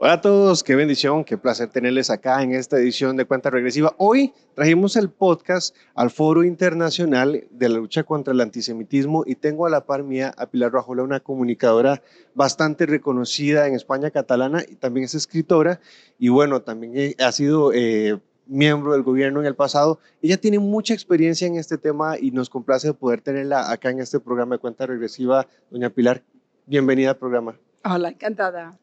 Hola a todos, qué bendición, qué placer tenerles acá en esta edición de Cuenta Regresiva. Hoy trajimos el podcast al Foro Internacional de la Lucha contra el Antisemitismo y tengo a la par mía a Pilar Rajola, una comunicadora bastante reconocida en España catalana y también es escritora y bueno, también ha sido miembro del gobierno en el pasado. Ella tiene mucha experiencia en este tema y nos complace poder tenerla acá en este programa de Cuenta Regresiva. Doña Pilar, bienvenida al programa. Hola, encantada.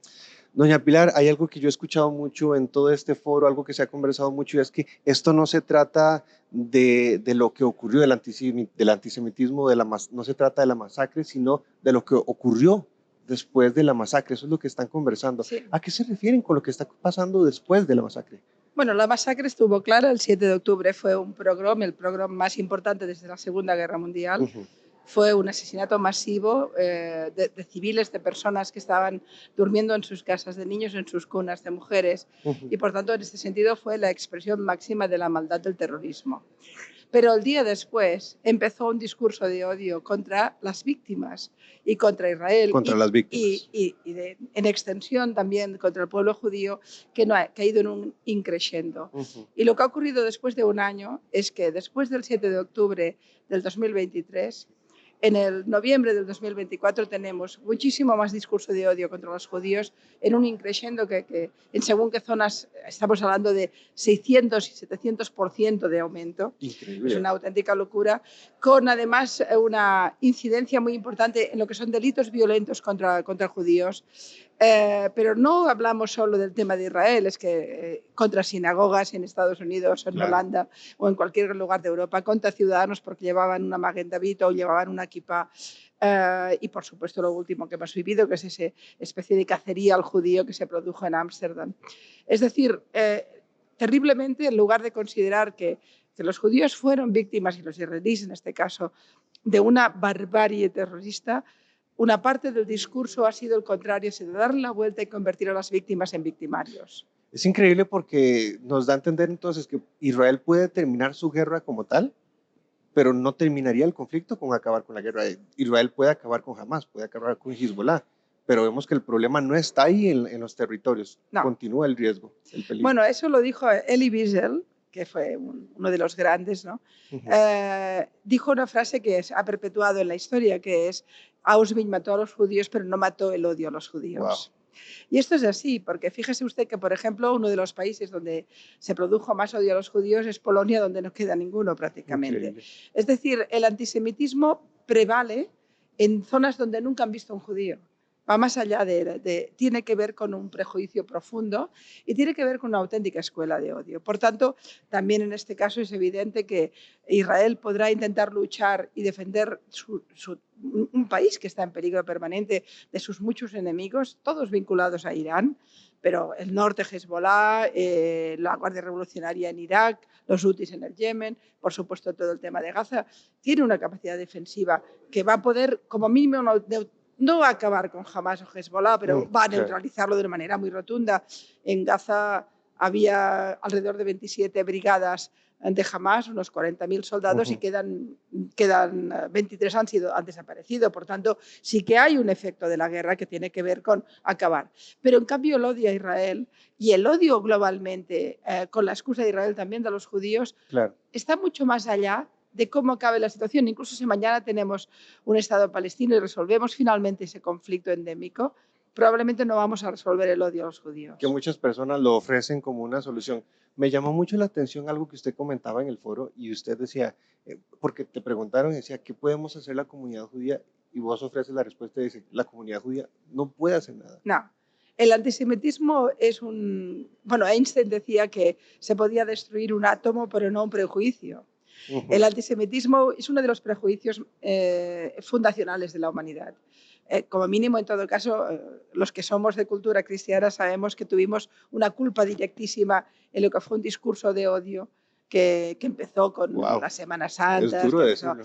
Doña Pilar, hay algo que yo he escuchado mucho en todo este foro, algo que se ha conversado mucho, y es que esto no se trata de lo que ocurrió del antisemitismo, no se trata de la masacre, sino de lo que ocurrió después de la masacre. Eso es lo que están conversando. Sí. ¿A qué se refieren con lo que está pasando después de la masacre? Bueno, la masacre estuvo clara. El 7 de octubre fue un pogrom, el pogrom más importante desde la Segunda Guerra Mundial. Fue un asesinato masivo de civiles, de personas que estaban durmiendo en sus casas, de niños en sus cunas, de mujeres. Y por tanto, en este sentido, fue la expresión máxima de la maldad del terrorismo. Pero el día después empezó un discurso de odio contra las víctimas y contra Israel Contra las víctimas. en extensión también contra el pueblo judío, que no ha caído en un increciendo. Y lo que ha ocurrido después de un año es que después del 7 de octubre del 2023, en el noviembre del 2024 tenemos muchísimo más discurso de odio contra los judíos en un increciendo que en según qué zonas estamos hablando de 600 y 700% de aumento. Increíble. Es una auténtica locura, con además una incidencia muy importante en lo que son delitos violentos contra judíos. Pero no hablamos solo del tema de Israel, es que contra sinagogas en Estados Unidos, en Holanda o en cualquier lugar de Europa, contra ciudadanos porque llevaban una Magen David o llevaban una kippah. Y por supuesto lo último que hemos vivido, que es esa especie de cacería al judío que se produjo en Ámsterdam. Es decir, terriblemente, en lugar de considerar que los judíos fueron víctimas, y los israelíes en este caso, de una barbarie terrorista, una parte del discurso ha sido el contrario, ha sido dar la vuelta y convertir a las víctimas en victimarios. Es increíble porque nos da a entender entonces que Israel puede terminar su guerra como tal, pero no terminaría el conflicto con acabar con la guerra. Israel puede acabar con Hamas, puede acabar con Hezbollah, pero vemos que el problema no está ahí en los territorios. No. Continúa el riesgo, el peligro. Bueno, eso lo dijo Elie Wiesel, que fue uno de los grandes, ¿no? Dijo una frase que ha perpetuado en la historia, que es: Auschwitz mató a los judíos, pero no mató el odio a los judíos. Wow. Y esto es así, porque fíjese usted que, por ejemplo, uno de los países donde se produjo más odio a los judíos es Polonia, donde no queda ninguno prácticamente. Increíble. Es decir, el antisemitismo prevale en zonas donde nunca han visto a un judío. Va más allá tiene que ver con un prejuicio profundo y tiene que ver con una auténtica escuela de odio. Por tanto, también en este caso es evidente que Israel podrá intentar luchar y defender un país que está en peligro permanente de sus muchos enemigos, todos vinculados a Irán, pero el norte, Hezbollah, la Guardia Revolucionaria en Irak, los hutis en el Yemen, por supuesto todo el tema de Gaza, tiene una capacidad defensiva que va a poder, como mínimo, no va a acabar con Hamas o Hezbollah, pero va a neutralizarlo de una manera muy rotunda. En Gaza había alrededor de 27 brigadas de Hamas, unos 40.000 soldados, y quedan 23 han desaparecido. Por tanto, sí que hay un efecto de la guerra que tiene que ver con acabar. Pero en cambio el odio a Israel y el odio globalmente, con la excusa de Israel también de los judíos, está mucho más allá de cómo cabe la situación. Incluso si mañana tenemos un Estado palestino y resolvemos finalmente ese conflicto endémico, probablemente no vamos a resolver el odio a los judíos. Que muchas personas lo ofrecen como una solución. Me llamó mucho la atención algo que usted comentaba en el foro y usted decía, porque te preguntaron, decía, ¿qué podemos hacer la comunidad judía? Y vos ofreces la respuesta y dice, la comunidad judía no puede hacer nada. No. El antisemitismo es Bueno, Einstein decía que se podía destruir un átomo, pero no un prejuicio. El antisemitismo es uno de los prejuicios fundacionales de la humanidad. Como mínimo, en todo caso, los que somos de cultura cristiana sabemos que tuvimos una culpa directísima en lo que fue un discurso de odio que empezó con la Semana Santa. Es duro decirlo.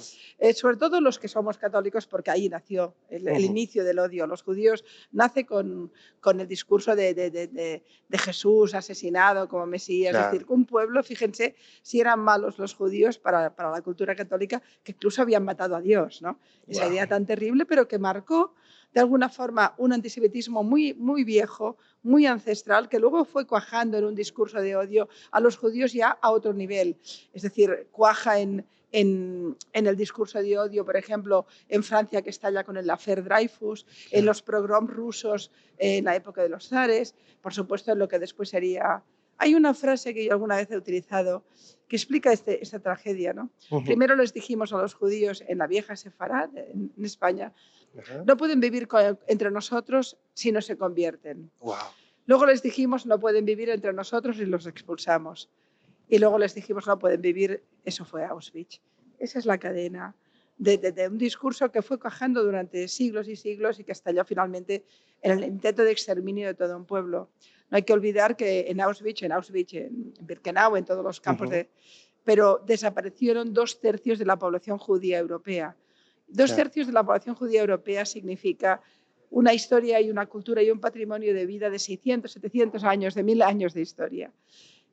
Sobre todo los que somos católicos, porque ahí nació el inicio del odio a los judíos. Nace con el discurso de Jesús asesinado como Mesías. Es decir, un pueblo, fíjense, si eran malos los judíos para la cultura católica, que incluso habían matado a Dios, ¿no? Esa idea tan terrible, pero que marcó de alguna forma un antisemitismo muy viejo, muy ancestral, que luego fue cuajando en un discurso de odio a los judíos ya a otro nivel. Es decir, cuaja en el discurso de odio, por ejemplo, en Francia, que estalla con el affaire Dreyfus, en los pogroms rusos en la época de los zares, por supuesto en lo que después sería... Hay una frase que yo alguna vez he utilizado que explica esta tragedia, ¿no? Primero les dijimos a los judíos en la vieja Sefarad, en España, no pueden vivir entre nosotros si no se convierten. Wow. Luego les dijimos no pueden vivir entre nosotros y los expulsamos. Y luego les dijimos no pueden vivir, eso fue Auschwitz. Esa es la cadena de un discurso que fue cuajando durante siglos y siglos y que estalló finalmente en el intento de exterminio de todo un pueblo. No hay que olvidar que en Auschwitz, en Birkenau, en todos los campos pero desaparecieron 2/3 de la población judía europea. 2/3 de la población judía europea significa una historia y una cultura y un patrimonio de vida de 600, 700 años, de 1000 años de historia.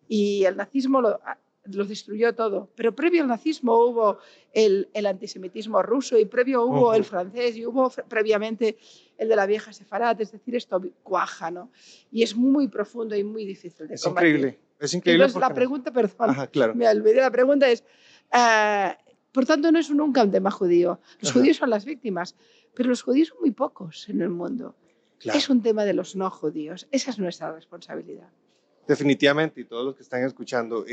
Y el nazismo lo destruyó todo. Pero previo al nazismo hubo el antisemitismo ruso y previo hubo el francés y hubo previamente el de la vieja Sefarad. Es decir, esto cuaja, ¿no? Y es muy profundo y muy difícil de combatir. Increíble. Es increíble. Entonces, la pregunta, perdón, Ajá, claro. me olvidé, la pregunta es, por tanto, no es nunca un tema judío. Los judíos son las víctimas, pero los judíos son muy pocos en el mundo. Claro. Es un tema de los no judíos. Esa es nuestra responsabilidad. Definitivamente, y todos los que están escuchando,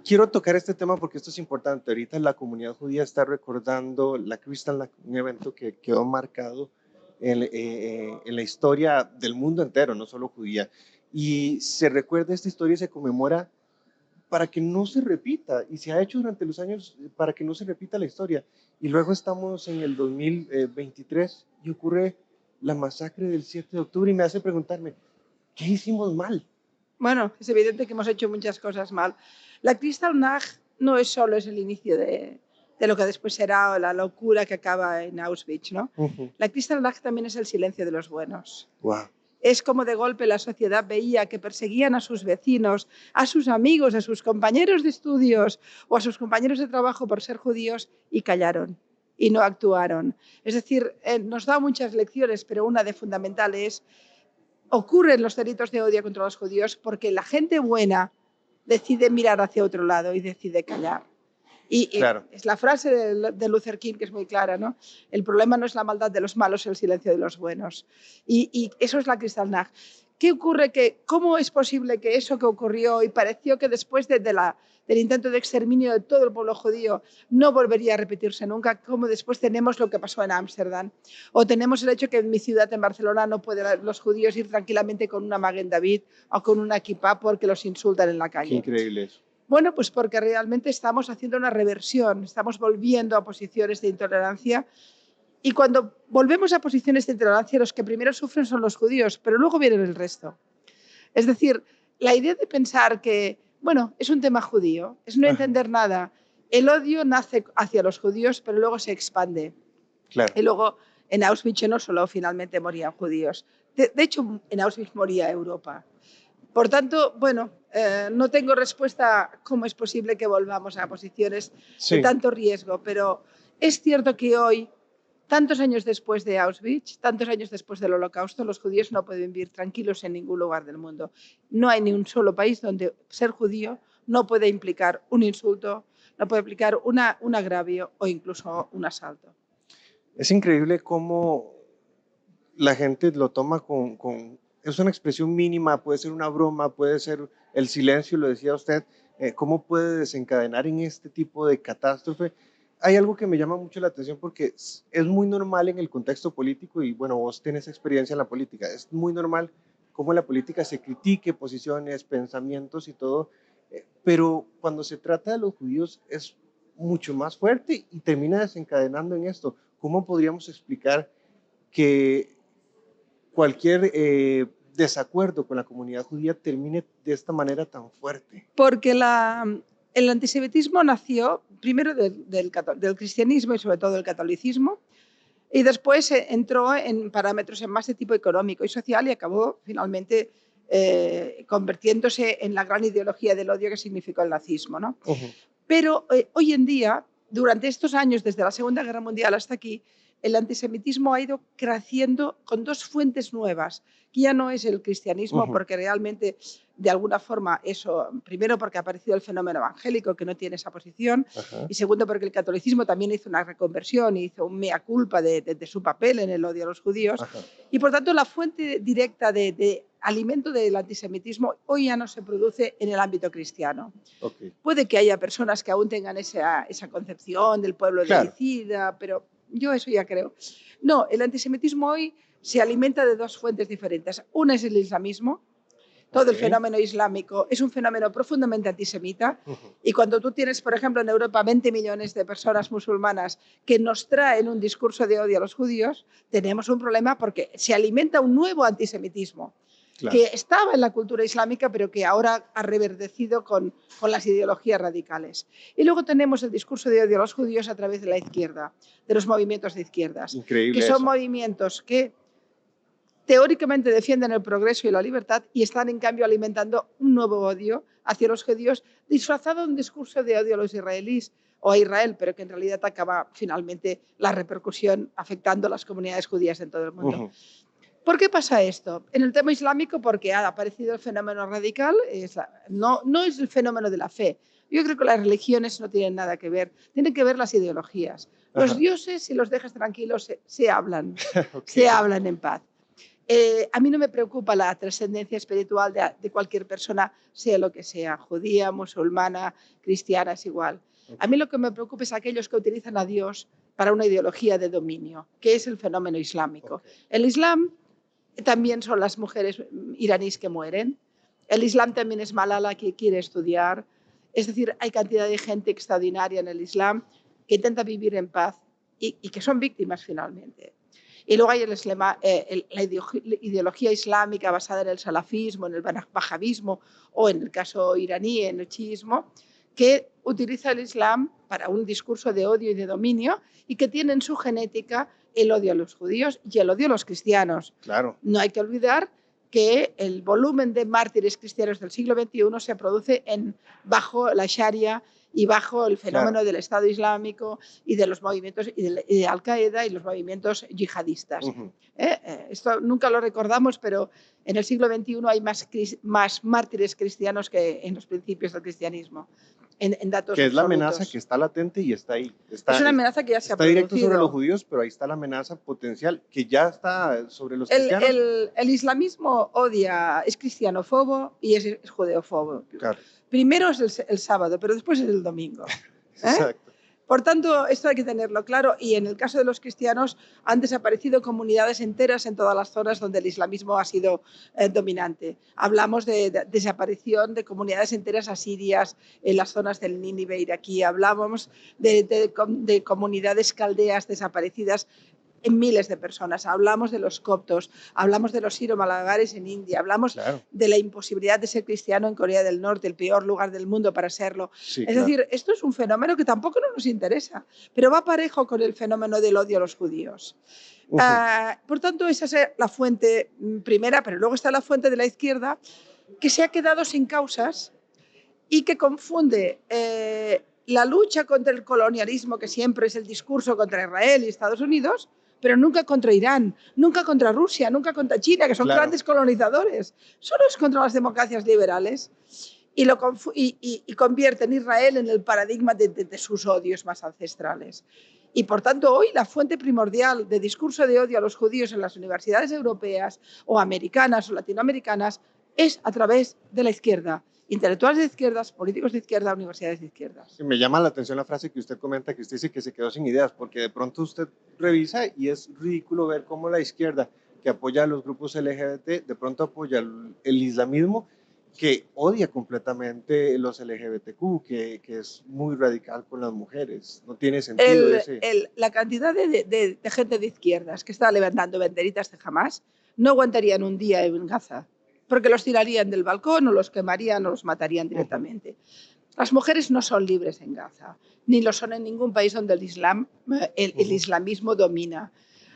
quiero tocar este tema porque esto es importante. Ahorita la comunidad judía está recordando la Kristallnacht, un evento que quedó marcado en la historia del mundo entero, no solo judía. Y se recuerda esta historia y se conmemora para que no se repita, y se ha hecho durante los años para que no se repita la historia. Y luego estamos en el 2023 y ocurre la masacre del 7 de octubre y me hace preguntarme, ¿qué hicimos mal? Bueno, es evidente que hemos hecho muchas cosas mal. La Kristallnacht no es solo el inicio de lo que después será la locura que acaba en Auschwitz, ¿no? La Kristallnacht también es el silencio de los buenos. Wow. Es como de golpe la sociedad veía que perseguían a sus vecinos, a sus amigos, a sus compañeros de estudios o a sus compañeros de trabajo por ser judíos y callaron y no actuaron. Es decir, nos da muchas lecciones, pero una de fundamental es ocurren los delitos de odio contra los judíos porque la gente buena decide mirar hacia otro lado y decide callar. Y claro, es la frase de Luther King que es muy clara, ¿no? El problema no es la maldad de los malos, el silencio de los buenos. Y eso es la Kristallnacht. ¿Qué ocurre? ¿Cómo es posible que eso que ocurrió y pareció que después del intento de exterminio de todo el pueblo judío no volvería a repetirse nunca? ¿Cómo después tenemos lo que pasó en Ámsterdam? O tenemos el hecho que en mi ciudad, en Barcelona, no pueden los judíos ir tranquilamente con una Magen David o con una kippah porque los insultan en la calle. Qué increíble eso. Bueno, pues porque realmente estamos haciendo una reversión, estamos volviendo a posiciones de intolerancia y cuando volvemos a posiciones de intolerancia los que primero sufren son los judíos, pero luego viene el resto. Es decir, la idea de pensar que, bueno, es un tema judío, es no entender nada. El odio nace hacia los judíos, pero luego se expande. Claro. Y luego en Auschwitz no solo finalmente morían judíos, de hecho en Auschwitz moría Europa. Por tanto, bueno, no tengo respuesta a cómo es posible que volvamos a posiciones de tanto riesgo, pero es cierto que hoy, tantos años después de Auschwitz, tantos años después del Holocausto, los judíos no pueden vivir tranquilos en ningún lugar del mundo. No hay ni un solo país donde ser judío no puede implicar un insulto, no puede implicar un agravio o incluso un asalto. Es increíble cómo la gente lo toma es una expresión mínima, puede ser una broma, puede ser el silencio, lo decía usted, cómo puede desencadenar en este tipo de catástrofe. Hay algo que me llama mucho la atención porque es muy normal en el contexto político y bueno, vos tenés experiencia en la política, es muy normal cómo en la política se critique posiciones, pensamientos y todo, pero cuando se trata de los judíos es mucho más fuerte y termina desencadenando en esto. ¿Cómo podríamos explicar que cualquier desacuerdo con la comunidad judía termine de esta manera tan fuerte? Porque el antisemitismo nació primero del cristianismo y sobre todo del catolicismo y después entró en parámetros más de tipo económico y social y acabó finalmente convirtiéndose en la gran ideología del odio que significó el nazismo, ¿no? Pero hoy en día, durante estos años, desde la Segunda Guerra Mundial hasta aquí, el antisemitismo ha ido creciendo con dos fuentes nuevas, que ya no es el cristianismo, porque realmente, de alguna forma, eso, primero porque ha aparecido el fenómeno evangélico, que no tiene esa posición, y segundo porque el catolicismo también hizo una reconversión, hizo un mea culpa de su papel en el odio a los judíos, y por tanto la fuente directa de alimento del antisemitismo hoy ya no se produce en el ámbito cristiano. Puede que haya personas que aún tengan esa concepción del pueblo deicida, pero yo eso ya creo. No, el antisemitismo hoy se alimenta de dos fuentes diferentes. Una es el islamismo. Todo el fenómeno islámico es un fenómeno profundamente antisemita, y cuando tú tienes, por ejemplo, en Europa 20 millones de personas musulmanas que nos traen un discurso de odio a los judíos, tenemos un problema porque se alimenta un nuevo antisemitismo. Que estaba en la cultura islámica, pero que ahora ha reverdecido con las ideologías radicales. Y luego tenemos el discurso de odio a los judíos a través de la izquierda, de los movimientos de izquierdas. Increíble que son eso. movimientos que teóricamente defienden el progreso y la libertad y están, en cambio, alimentando un nuevo odio hacia los judíos, disfrazado de un discurso de odio a los israelíes o a Israel, pero que en realidad acaba finalmente la repercusión afectando a las comunidades judías en todo el mundo. ¿Por qué pasa esto? En el tema islámico, porque ha aparecido el fenómeno radical, no es el fenómeno de la fe. Yo creo que las religiones no tienen nada que ver, tienen que ver las ideologías. Los dioses, si los dejas tranquilos, se hablan, se hablan en paz. A mí no me preocupa la trascendencia espiritual de cualquier persona, sea lo que sea, judía, musulmana, cristiana, es igual. A mí lo que me preocupa es aquellos que utilizan a Dios para una ideología de dominio, que es el fenómeno islámico. El Islam también son las mujeres iraníes que mueren. El Islam también es Malala, que quiere estudiar. Es decir, hay cantidad de gente extraordinaria en el Islam que intenta vivir en paz y que son víctimas finalmente. Y luego hay la ideología islámica basada en el salafismo, en el wahabismo o, en el caso iraní, en el chiismo, que utiliza el Islam para un discurso de odio y de dominio y que tiene en su genética el odio a los judíos y el odio a los cristianos. Claro. No hay que olvidar que el volumen de mártires cristianos del siglo XXI se produce bajo la Sharia y bajo el fenómeno del Estado Islámico y de los movimientos y de Al-Qaeda y los movimientos yihadistas. Esto nunca lo recordamos, pero en el siglo XXI hay más mártires cristianos que en los principios del cristianismo. En datos que es la absolutos. amenaza que está latente y está ahí. Es una amenaza que ya se ha producido. Está directo sobre los judíos, pero ahí está la amenaza potencial que ya está sobre los cristianos. El islamismo es cristianofobo y es judeofobo. Claro. Primero es el sábado, pero después es el domingo. Exacto. Por tanto, esto hay que tenerlo claro, y en el caso de los cristianos han desaparecido comunidades enteras en todas las zonas donde el islamismo ha sido dominante. Hablamos de desaparición de comunidades enteras asirias en las zonas del Nínive iraquí, hablamos de comunidades caldeas desaparecidas en miles de personas. Hablamos de los coptos, hablamos de los siro-malabares en India, hablamos de la imposibilidad de ser cristiano en Corea del Norte, el peor lugar del mundo para serlo. Sí, es decir, esto es un fenómeno que tampoco nos interesa, pero va parejo con el fenómeno del odio a los judíos. Por tanto, esa es la fuente primera, pero luego está la fuente de la izquierda, que se ha quedado sin causas y que confunde la lucha contra el colonialismo, que siempre es el discurso contra Israel y Estados Unidos, pero nunca contra Irán, nunca contra Rusia, nunca contra China, que son grandes colonizadores. Solo es contra las democracias liberales, y convierte en Israel en el paradigma de sus odios más ancestrales. Y por tanto, hoy la fuente primordial de discurso de odio a los judíos en las universidades europeas o americanas o latinoamericanas es a través de la izquierda. Intelectuales de izquierdas, políticos de izquierda, universidades de izquierdas. Me llama la atención la frase que usted comenta, que usted dice que se quedó sin ideas, porque de pronto usted revisa y es ridículo ver cómo la izquierda, que apoya a los grupos LGBT, de pronto apoya el islamismo, que odia completamente los LGBTQ, que es muy radical con las mujeres. No tiene sentido la cantidad de gente de izquierdas que está levantando banderitas de Hamás no aguantarían un día en Gaza, porque los tirarían del balcón o los quemarían o los matarían directamente. Las mujeres no son libres en Gaza, ni lo son en ningún país donde el islamismo domina.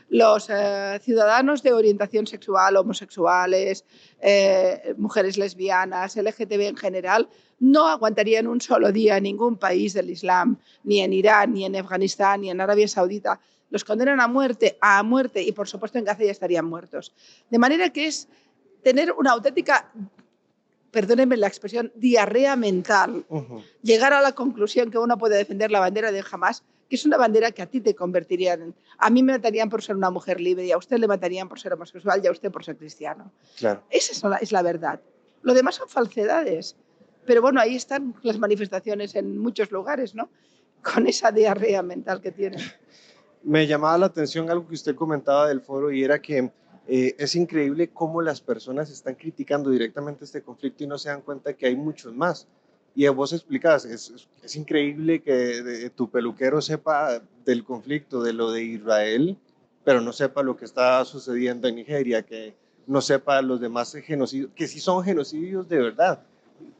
Los ciudadanos de orientación sexual, homosexuales, mujeres lesbianas, LGTB en general, no aguantarían un solo día en ningún país del Islam, ni en Irán, ni en Afganistán, ni en Arabia Saudita, los condenan a muerte y por supuesto en Gaza ya estarían muertos. De manera que es tener una auténtica, perdónenme la expresión, diarrea mental, llegar a la conclusión que uno puede defender la bandera de Hamas, que es una bandera que a ti te convertiría en... A mí me matarían por ser una mujer libre y a usted le matarían por ser homosexual y a usted por ser cristiano. Claro. Esa es la verdad. Lo demás son falsedades. Pero bueno, ahí están las manifestaciones en muchos lugares, ¿no? Con esa diarrea mental que tienen. Me llamaba la atención algo que usted comentaba del foro y era que es increíble cómo las personas están criticando directamente este conflicto y no se dan cuenta que hay muchos más. Y vos explicabas, es increíble que tu peluquero sepa del conflicto, de lo de Israel, pero no sepa lo que está sucediendo en Nigeria, que no sepa los demás genocidios, que sí son genocidios de verdad.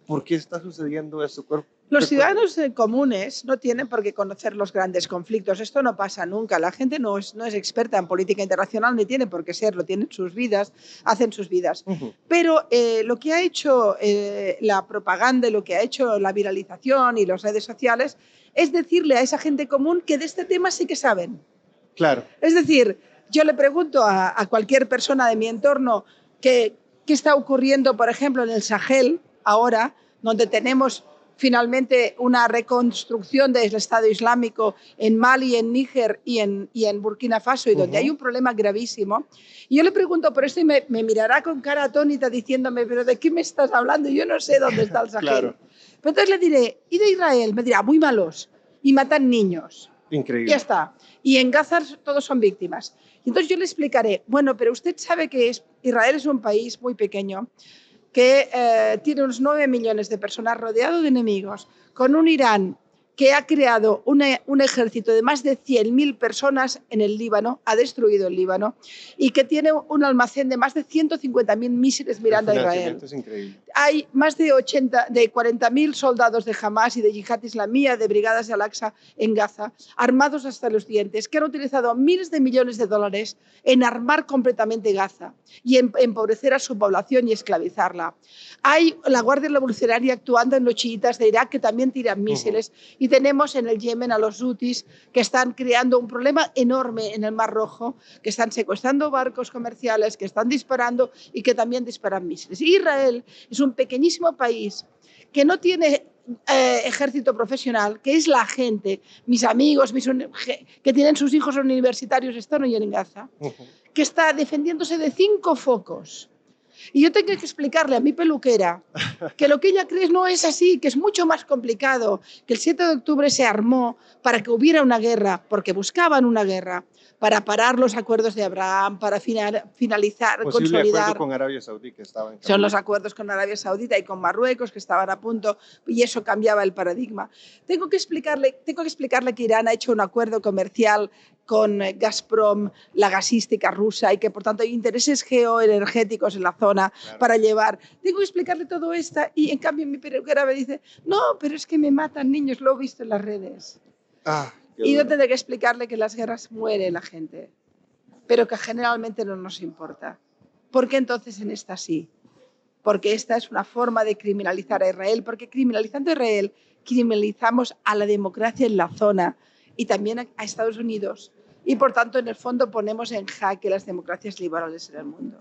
¿Por qué está sucediendo esto? Los ciudadanos comunes no tienen por qué conocer los grandes conflictos. Esto no pasa nunca. La gente no es experta en política internacional ni tiene por qué serlo. Tienen sus vidas, hacen sus vidas. Pero lo que ha hecho la propaganda, lo que ha hecho la viralización y las redes sociales es decirle a esa gente común que de este tema sí que saben. Claro. Es decir, yo le pregunto a cualquier persona de mi entorno qué está ocurriendo, por ejemplo, en el Sahel ahora, donde tenemos finalmente una reconstrucción del Estado Islámico en Mali, en Níger y en Burkina Faso, y donde hay un problema gravísimo. Y yo le pregunto por esto y me mirará con cara atónita diciéndome, ¿pero de qué me estás hablando? Yo no sé dónde está el Sahel. Claro. Pero entonces le diré, ¿y de Israel? Me dirá, muy malos, y matan niños. Increíble. Ya está. Y en Gaza todos son víctimas. Y entonces yo le explicaré, bueno, pero usted sabe que Israel es un país muy pequeño, que tiene unos 9 millones de personas rodeado de enemigos, con un Irán que ha creado un ejército de más de 100.000 personas en el Líbano, ha destruido el Líbano, y que tiene un almacén de más de 150.000 misiles mirando a Israel. Es increíble. Hay más de 40.000 soldados de Hamas y de Yihad Islamía, de brigadas de Al-Aqsa en Gaza, armados hasta los dientes, que han utilizado miles de millones de dólares en armar completamente Gaza y en empobrecer a su población y esclavizarla. Hay la Guardia Revolucionaria actuando en los chiitas de Irak, que también tiran misiles, y tenemos en el Yemen a los hutis, que están creando un problema enorme en el Mar Rojo, que están secuestrando barcos comerciales, que están disparando y que también disparan misiles. Israel es un pequeñísimo país que no tiene ejército profesional, que es la gente, mis amigos, que tienen sus hijos universitarios, están hoy en Gaza, que está defendiéndose de 5 focos. Y yo tengo que explicarle a mi peluquera que lo que ella cree no es así, que es mucho más complicado, que el 7 de octubre se armó para que hubiera una guerra, porque buscaban una guerra, para parar los acuerdos de Abraham, para finalizar, posible consolidar. Acuerdo con Arabia Saudí que estaban. Son los acuerdos con Arabia Saudita y con Marruecos que estaban a punto, y eso cambiaba el paradigma. Tengo que explicarle que Irán ha hecho un acuerdo comercial con Gazprom, la gasística rusa, y que por tanto hay intereses geoenergéticos en la zona para llevar. Tengo que explicarle todo esto y en cambio mi peluquera me dice, no, pero es que me matan niños, lo he visto en las redes. Y yo tendré que explicarle que en las guerras muere la gente, pero que generalmente no nos importa. ¿Por qué entonces en esta sí? Porque esta es una forma de criminalizar a Israel, porque criminalizando a Israel criminalizamos a la democracia en la zona y también a Estados Unidos, y por tanto en el fondo ponemos en jaque las democracias liberales en el mundo.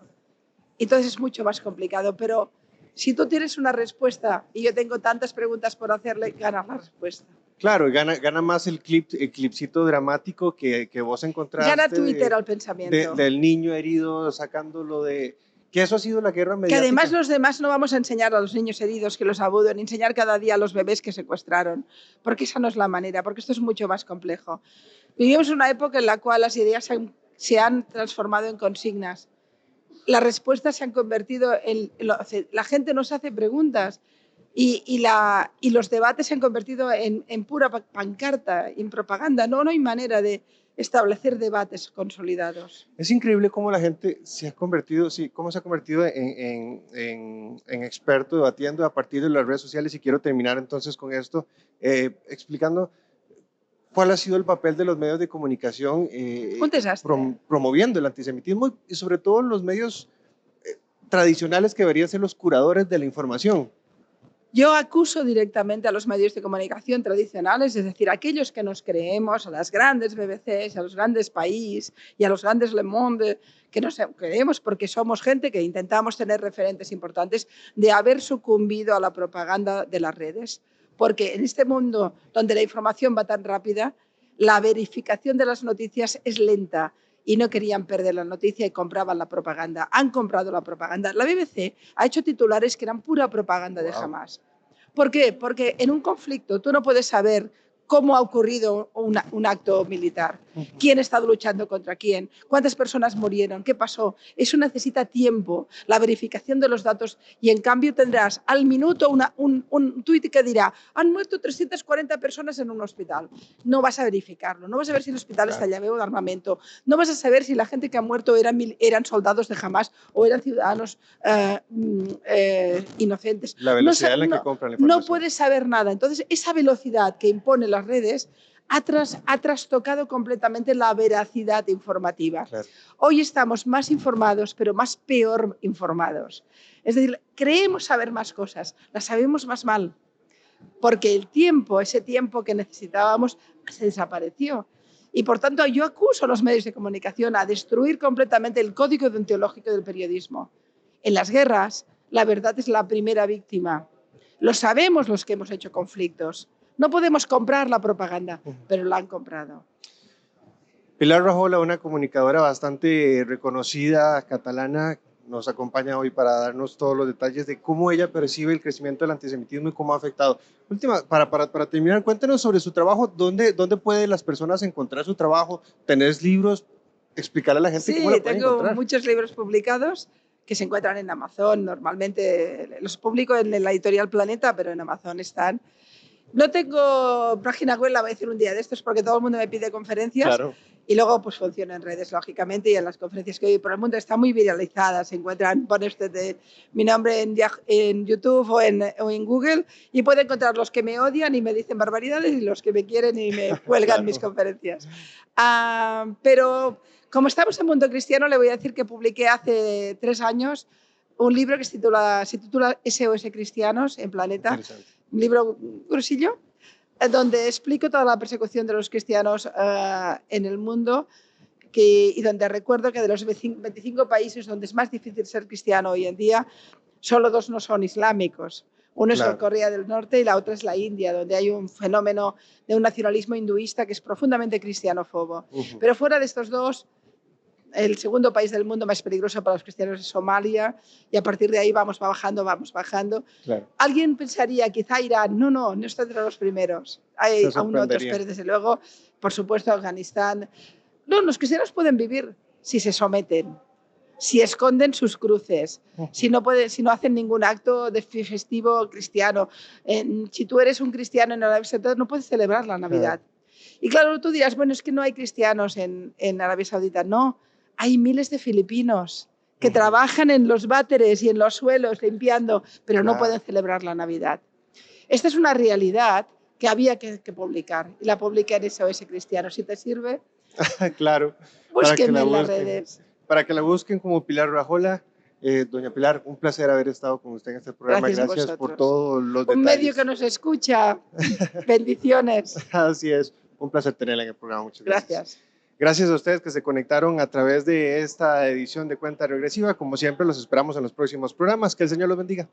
Entonces es mucho más complicado, pero si tú tienes una respuesta y yo tengo tantas preguntas por hacerle, ganas la respuesta. Claro, gana más el clipcito dramático que vos encontraste. Gana Twitter al pensamiento. Del niño herido sacándolo de... Que eso ha sido la guerra mediática. Que además los demás no vamos a enseñar a los niños heridos que los abuden, enseñar cada día a los bebés que secuestraron, porque esa no es la manera, porque esto es mucho más complejo. Vivimos una época en la cual las ideas se han transformado en consignas. Las respuestas se han convertido en... La gente nos hace preguntas y los debates se han convertido en pura pancarta, en propaganda. No hay manera de establecer debates consolidados. Es increíble cómo la gente se ha convertido, en experto debatiendo a partir de las redes sociales, y quiero terminar entonces con esto, explicando cuál ha sido el papel de los medios de comunicación promoviendo el antisemitismo y sobre todo los medios tradicionales que deberían ser los curadores de la información. Yo acuso directamente a los medios de comunicación tradicionales, es decir, aquellos que nos creemos, a las grandes BBCs, a los grandes País y a los grandes Le Monde, que nos creemos porque somos gente que intentamos tener referentes importantes, de haber sucumbido a la propaganda de las redes. Porque en este mundo donde la información va tan rápida, la verificación de las noticias es lenta y no querían perder la noticia y compraban la propaganda. Han comprado la propaganda. La BBC ha hecho titulares que eran pura propaganda de Hamás. ¿Por qué? Porque en un conflicto tú no puedes saber cómo ha ocurrido un acto militar, quién está luchando contra quién, cuántas personas murieron, qué pasó. Eso necesita tiempo, la verificación de los datos, y en cambio tendrás al minuto un tuit que dirá han muerto 340 personas en un hospital. No vas a verificarlo, no vas a ver si el hospital está llave de armamento, no vas a saber si la gente que ha muerto eran soldados de Hamás o eran ciudadanos inocentes. La velocidad en la que compran la información. No puedes saber nada. Entonces, esa velocidad que impone las redes ha trastocado completamente la veracidad informativa. Claro. Hoy estamos más informados, pero más peor informados. Es decir, creemos saber más cosas, las sabemos más mal, porque el tiempo, ese tiempo que necesitábamos, se desapareció. Y por tanto, yo acuso a los medios de comunicación a destruir completamente el código deontológico del periodismo. En las guerras, la verdad es la primera víctima. Lo sabemos los que hemos hecho conflictos. No podemos comprar la propaganda, pero la han comprado. Pilar Rahola, una comunicadora bastante reconocida, catalana, nos acompaña hoy para darnos todos los detalles de cómo ella percibe el crecimiento del antisemitismo y cómo ha afectado. Para terminar, cuéntenos sobre su trabajo. ¿Dónde pueden las personas encontrar su trabajo? ¿Tenés libros? Explicarle a la gente cómo la pueden encontrar. Sí, tengo muchos libros publicados que se encuentran en Amazon. Normalmente los publico en la editorial Planeta, pero en Amazon están. No tengo página web, la voy a decir un día de estos porque todo el mundo me pide conferencias. Claro. Y luego pues funciona en redes, lógicamente, y en las conferencias que doy por el mundo está muy viralizada. Se encuentran, pone usted mi nombre en YouTube o en Google y puede encontrar los que me odian y me dicen barbaridades y los que me quieren y me cuelgan Claro. mis conferencias. Pero como estamos en Mundo Cristiano, le voy a decir que publiqué hace 3 años un libro que se titula SOS Cristianos en Planeta. Un libro gruesillo, donde explico toda la persecución de los cristianos en el mundo y donde recuerdo que de los 25 países donde es más difícil ser cristiano hoy en día, solo 2 no son islámicos. Uno es Corea del Norte y la otra es la India, donde hay un fenómeno de un nacionalismo hinduista que es profundamente cristianófobo. Pero fuera de estos 2, el segundo país del mundo más peligroso para los cristianos es Somalia, y a partir de ahí vamos bajando. Claro. Alguien pensaría, quizá Irán, no está entre los primeros. Hay aún otros, pero desde luego, por supuesto, Afganistán. No, los cristianos pueden vivir si se someten, si esconden sus cruces, si no hacen ningún acto de festivo cristiano. Si tú eres un cristiano en Arabia Saudita, no puedes celebrar la Navidad. Y claro, tú dirás, bueno, es que no hay cristianos en Arabia Saudita. No, hay miles de filipinos que trabajan en los váteres y en los suelos limpiando, pero no pueden celebrar la Navidad. Esta es una realidad que había que publicar, y la publiqué en SOS Cristiano. Si te sirve, claro, búsquenme en las redes. Para que la busquen como Pilar Rahola. Doña Pilar, un placer haber estado con usted en este programa. Gracias por todos los detalles. Un medio que nos escucha. Bendiciones. Así es, un placer tenerla en el programa. Muchas gracias. Gracias. Gracias a ustedes que se conectaron a través de esta edición de Cuenta Regresiva. Como siempre, los esperamos en los próximos programas. Que el Señor los bendiga.